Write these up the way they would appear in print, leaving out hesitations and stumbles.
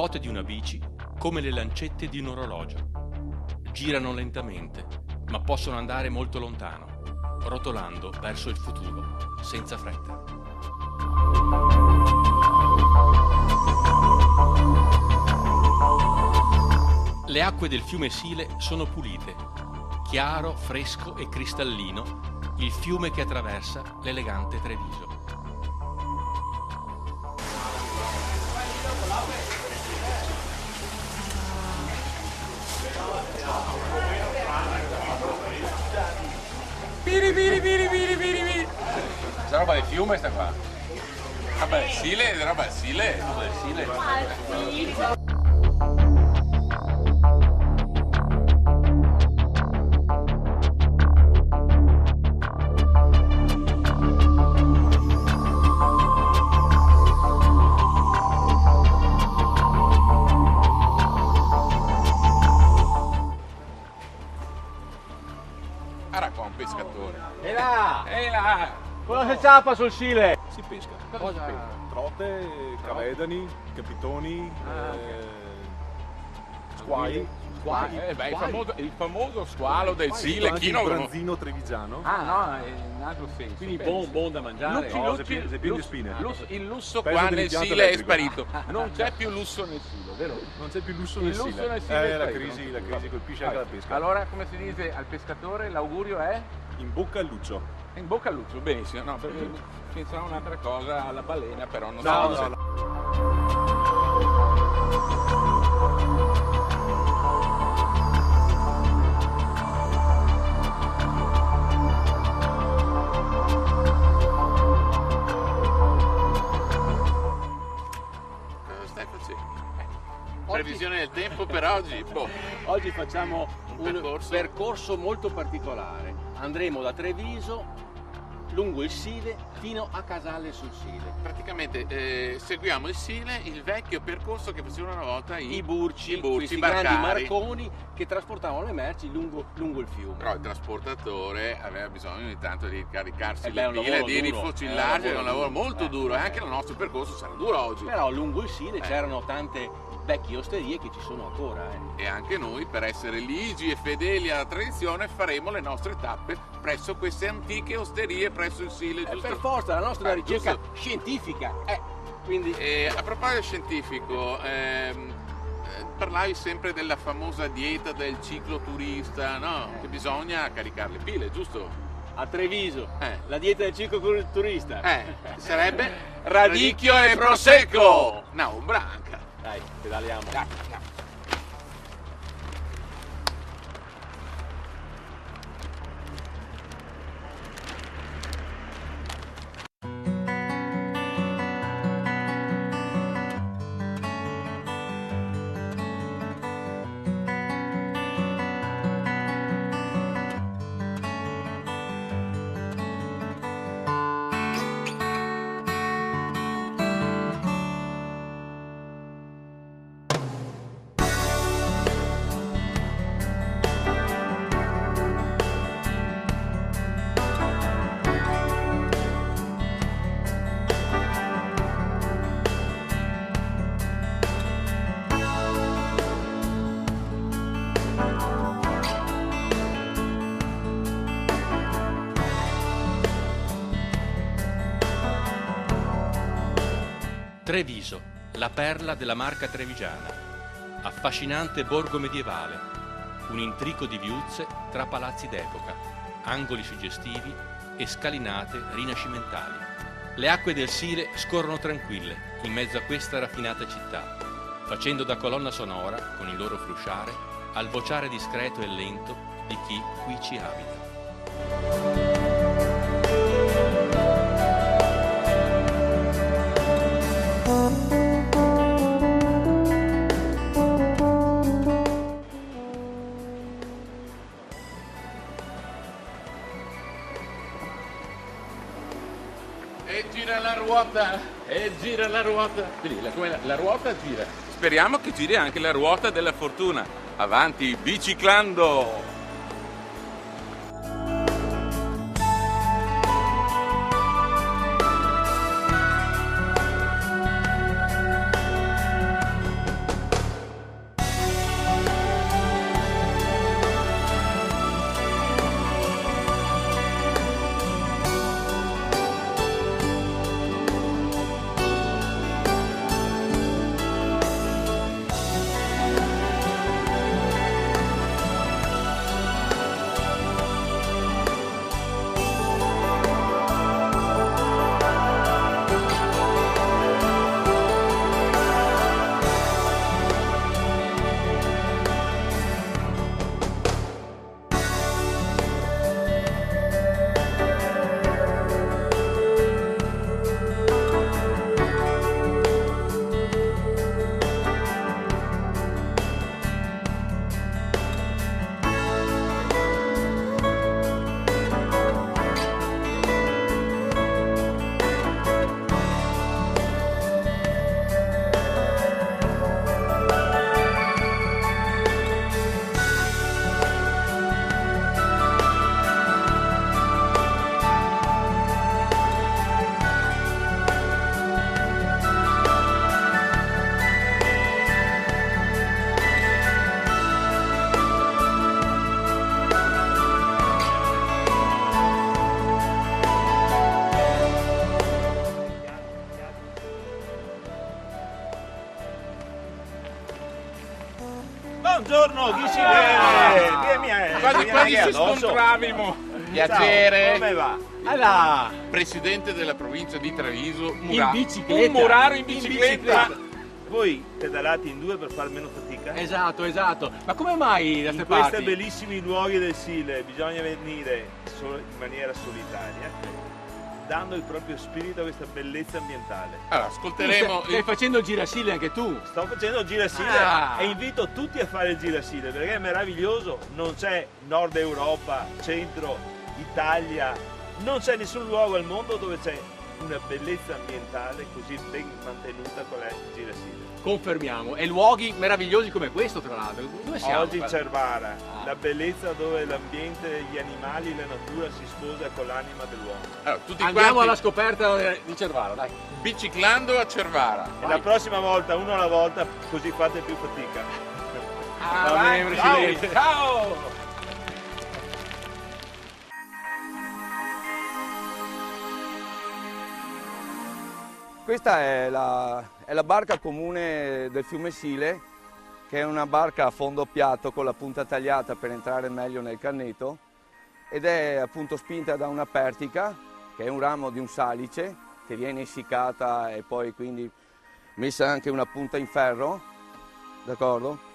ruote di una bici come le lancette di un orologio. Girano lentamente, ma possono andare molto lontano, rotolando verso il futuro, senza fretta. Le acque del fiume Sile sono pulite, chiaro, fresco e cristallino, il fiume che attraversa l'elegante Treviso. Piri. Questa roba del fiume sta qua. Vabbè, Sile, roba del Sile. Era qua un pescatore. E là! E là! Cosa si ciappa sul Sile? Si pesca. Cosa? Trote, cavedani, capitoni, squali. Il famoso squalo del Sile, Anche chi il non lo... branzino trevigiano. Ah no, in un altro senso. Quindi buon da mangiare. Lucci, se pieno di spine. il lusso Peso qua nel dell'impianto Sile è elettrico. sparito. Non c'è più lusso nel Sile, vero? Non c'è più lusso Il nel lusso Sile. nel Sile è La sparito. crisi colpisce anche la pesca. Allora, come si dice al pescatore, l'augurio è In bocca al luccio. in bocca al lusso, benissimo. No, perché pensavo un'altra cosa alla balena, però non No, so. no. Cosa stai facendo? Previsione del tempo per oggi? Boh. Oggi facciamo un percorso. molto particolare. Andremo da Treviso lungo il Sile fino a Casale sul Sile. Praticamente seguiamo il Sile, il vecchio percorso che facevano una volta I burci, questi barcari. grandi marconi che trasportavano le merci lungo il fiume. Però il trasportatore aveva bisogno ogni tanto di caricarsi Beh, è le un pile, lavoro di duro. rifocillarsi, è un lavoro molto duro, e eh. anche il nostro percorso sarà duro oggi. Però lungo il Sile c'erano tante vecchie osterie che ci sono ancora. E anche noi, per essere ligi e fedeli alla tradizione, faremo le nostre tappe presso queste antiche osterie presso il Sile, giusto? Per forza, la nostra è una ricerca giusto. scientifica. Quindi A proposito scientifico, parlavi sempre della famosa dieta del cicloturista, no? Che bisogna caricare le pile, giusto? a Treviso, la dieta del cicloturista. Sarebbe Radicchio e prosecco. No, un branca. Dai, pedaliamo. Dai. Treviso, la perla della Marca trevigiana. Affascinante borgo medievale, un intrico di viuzze tra palazzi d'epoca, angoli suggestivi e scalinate rinascimentali. Le acque del Sile scorrono tranquille in mezzo a questa raffinata città, facendo da colonna sonora, con il loro frusciare, al vociare discreto e lento di chi qui ci abita. E gira la ruota, e gira la ruota. Vedi, la ruota gira. Speriamo che giri anche la ruota della fortuna. Avanti, biciclando! chi si vede? Quasi quasi ci scontravimo. Piacere. Come va? Allora, Presidente della provincia di Treviso, in bicicletta. Un muraro in bicicletta. Voi pedalate in due per far meno fatica? Esatto, esatto. Ma come mai da queste In questi parti? bellissimi luoghi del Sile bisogna venire solo in maniera solitaria, dando il proprio spirito a questa bellezza ambientale. Allora, ascolteremo. Stai facendo il girasile anche tu? Sto facendo il girasile e invito tutti a fare il girasile perché è meraviglioso, non c'è Nord Europa, Centro, Italia, non c'è nessun luogo al mondo dove c'è una bellezza ambientale così ben mantenuta qual è il girasile. Confermiamo. E luoghi meravigliosi come questo, tra l'altro. Dove siamo? Oggi in Cervara, la bellezza dove l'ambiente, gli animali, la natura si sposa con l'anima dell'uomo. Allora, tutti Andiamo quanti alla scoperta di Cervara, dai. biciclando a Cervara. E la prossima volta, uno alla volta, così fate più fatica. Va bene, Presidente. Ciao! Questa è la barca comune del fiume Sile, che è una barca a fondo piatto con la punta tagliata per entrare meglio nel canneto ed è appunto spinta da una pertica, che è un ramo di un salice, che viene essiccata e poi quindi messa anche una punta in ferro, d'accordo?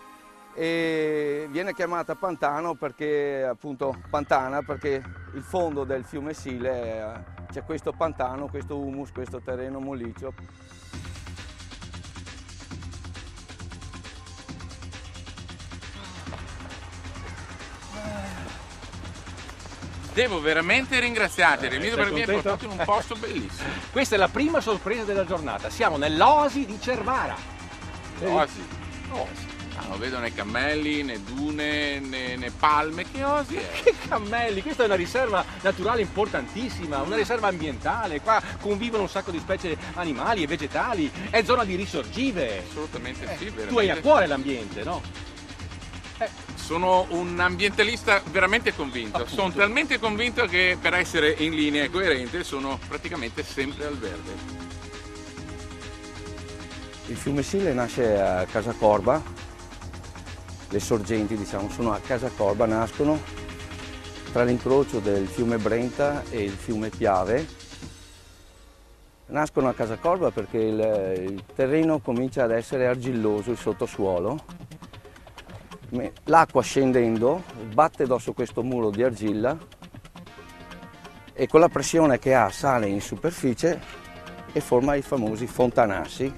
E viene chiamata pantano perché appunto pantana perché il fondo del fiume Sile c'è questo pantano, questo humus, questo terreno molliccio. Devo veramente ringraziarti, Remigio, sei perché mi hai contento? portato in un posto bellissimo. Questa è la prima sorpresa della giornata. Siamo nell'oasi di Cervara. Oasi. Non vedo né cammelli, né dune, né palme. Che oasi è? Che cammelli! Questa è una riserva naturale importantissima, una riserva ambientale. Qua convivono un sacco di specie animali e vegetali. È zona di risorgive. Assolutamente sì, veramente. Tu hai a cuore l'ambiente, no? Sono un ambientalista veramente convinto. Appunto. Sono talmente convinto che per essere in linea e coerente sono praticamente sempre al verde. Il fiume Sile nasce a Casacorba, le sorgenti diciamo sono a Casacorba, nascono tra l'incrocio del fiume Brenta e il fiume Piave. Nascono a Casacorba perché il terreno comincia ad essere argilloso, il sottosuolo. L'acqua scendendo batte addosso questo muro di argilla e con la pressione che ha sale in superficie e forma i famosi fontanassi,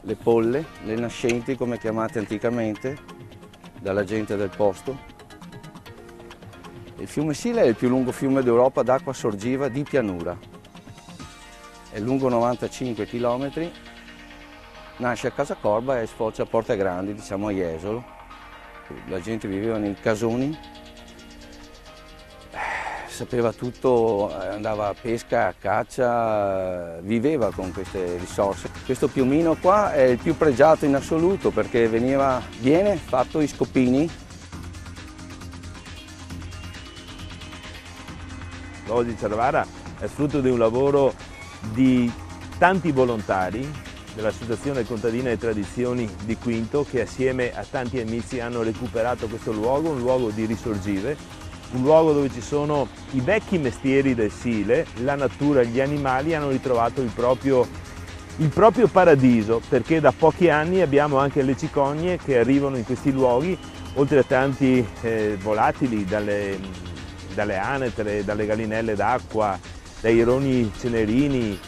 le polle, le nascenti come chiamate anticamente dalla gente del posto. Il fiume Sile è il più lungo fiume d'Europa d'acqua sorgiva di pianura. È lungo 95 km, nasce a Casacorba e sfocia a Porte Grandi, diciamo a Jesolo. La gente viveva in casoni, sapeva tutto, andava a pesca, a caccia, viveva con queste risorse. Questo piumino qua è il più pregiato in assoluto perché viene fatto in scopini. L'oasi di Cervara è frutto di un lavoro di tanti volontari dell'Associazione Contadina e Tradizioni di Quinto che assieme a tanti amici hanno recuperato questo luogo, un luogo di risorgive, un luogo dove ci sono i vecchi mestieri del Sile, la natura, gli animali hanno ritrovato il proprio paradiso perché da pochi anni abbiamo anche le cicogne che arrivano in questi luoghi, oltre a tanti volatili, dalle anetre, dalle gallinelle d'acqua, dai rogni cenerini.